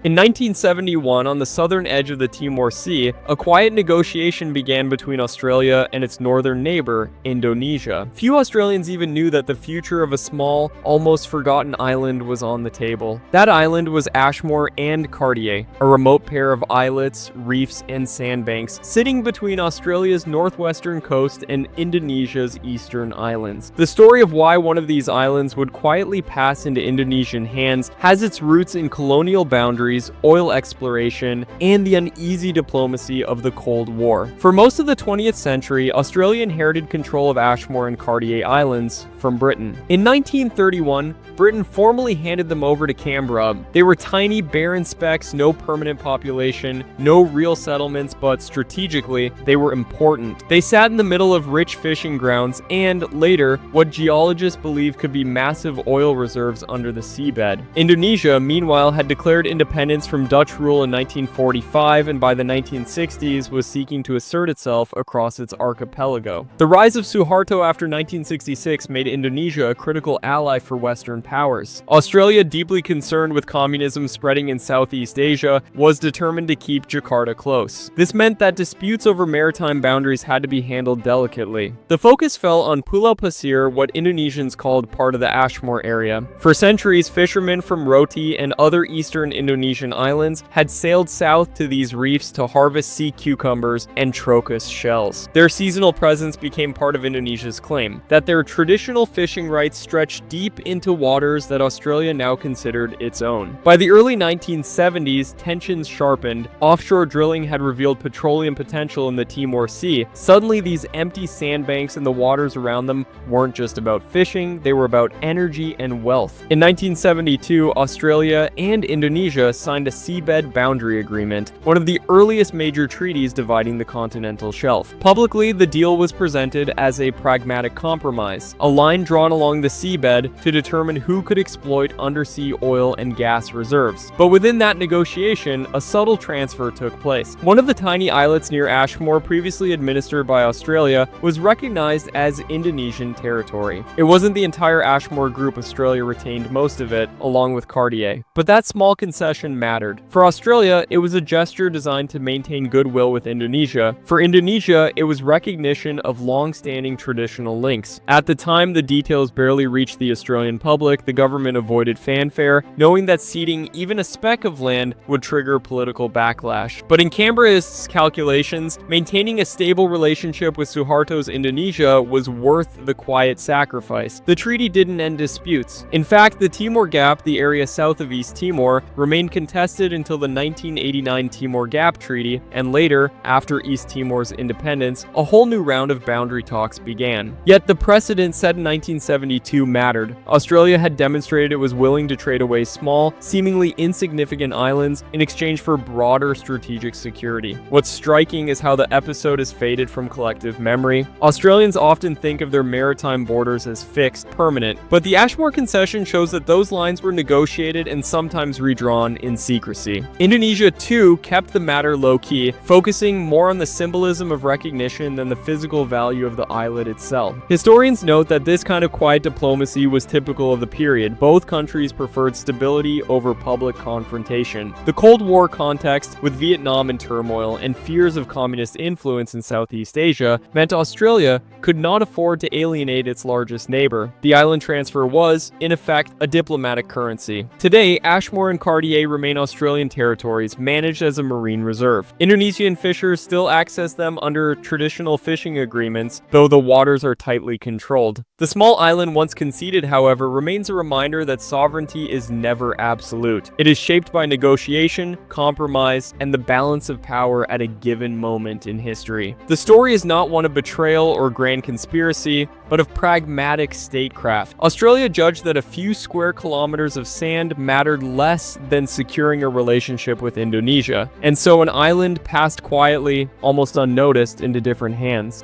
In 1971, on the southern edge of the Timor Sea, a quiet negotiation began between Australia and its northern neighbor, Indonesia. Few Australians even knew that the future of a small, almost forgotten island was on the table. That island was Ashmore and Cartier, a remote pair of islets, reefs, and sandbanks sitting between Australia's northwestern coast and Indonesia's eastern islands. The story of why one of these islands would quietly pass into Indonesian hands has its roots in colonial boundaries, oil exploration, and the uneasy diplomacy of the Cold War. For most of the 20th century, Australia inherited control of Ashmore and Cartier Islands from Britain. In 1931, Britain formally handed them over to Canberra. They were tiny, barren specks, no permanent population, no real settlements, but strategically, they were important. They sat in the middle of rich fishing grounds and, later, what geologists believe could be massive oil reserves under the seabed. Indonesia, meanwhile, had declared independence from Dutch rule in 1945, and by the 1960s was seeking to assert itself across its archipelago. The rise of Suharto after 1966 made Indonesia a critical ally for Western powers. Australia, deeply concerned with communism spreading in Southeast Asia, was determined to keep Jakarta close. This meant that disputes over maritime boundaries had to be handled delicately. The focus fell on Pulau Pasir, what Indonesians called part of the Ashmore area. For centuries, fishermen from Roti and other eastern Indonesian islands had sailed south to these reefs to harvest sea cucumbers and trochus shells. Their seasonal presence became part of Indonesia's claim that their traditional fishing rights stretched deep into waters that Australia now considered its own. By the early 1970s, tensions sharpened. Offshore drilling had revealed petroleum potential in the Timor Sea. Suddenly, these empty sandbanks and the waters around them weren't just about fishing, they were about energy and wealth. In 1972, Australia and Indonesia signed a seabed boundary agreement, one of the earliest major treaties dividing the continental shelf. Publicly, the deal was presented as a pragmatic compromise, a line drawn along the seabed to determine who could exploit undersea oil and gas reserves. But within that negotiation, a subtle transfer took place. One of the tiny islets near Ashmore, previously administered by Australia, was recognized as Indonesian territory. It wasn't the entire Ashmore group. Australia retained most of it, along with Cartier. But that small concession mattered. For Australia, it was a gesture designed to maintain goodwill with Indonesia. For Indonesia, it was recognition of long-standing traditional links. At the time, the details barely reached the Australian public. The government avoided fanfare, knowing that ceding even a speck of land would trigger political backlash. But in Canberra's calculations, maintaining a stable relationship with Suharto's Indonesia was worth the quiet sacrifice. The treaty didn't end disputes. In fact, the Timor Gap, the area south of East Timor, remained contested until the 1989 Timor Gap Treaty, and later, after East Timor's independence, a whole new round of boundary talks began. Yet the precedent set in 1972 mattered. Australia had demonstrated it was willing to trade away small, seemingly insignificant islands in exchange for broader strategic security. What's striking is how the episode has faded from collective memory. Australians often think of their maritime borders as fixed, permanent, but the Ashmore concession shows that those lines were negotiated and sometimes redrawn in secrecy. Indonesia, too, kept the matter low-key, focusing more on the symbolism of recognition than the physical value of the islet itself. Historians note that this kind of quiet diplomacy was typical of the period. Both countries preferred stability over public confrontation. The Cold War context, with Vietnam in turmoil and fears of communist influence in Southeast Asia, meant Australia could not afford to alienate its largest neighbor. The island transfer was, in effect, a diplomatic currency. Today, Ashmore and Cartier remain Australian territories, managed as a marine reserve. Indonesian fishers still access them under traditional fishing agreements, though the waters are tightly controlled. The small island once conceded, however, remains a reminder that sovereignty is never absolute. It is shaped by negotiation, compromise, and the balance of power at a given moment in history. The story is not one of betrayal or grand conspiracy, but of pragmatic statecraft. Australia judged that a few square kilometers of sand mattered less than securing a relationship with Indonesia, and so an island passed quietly, almost unnoticed, into different hands.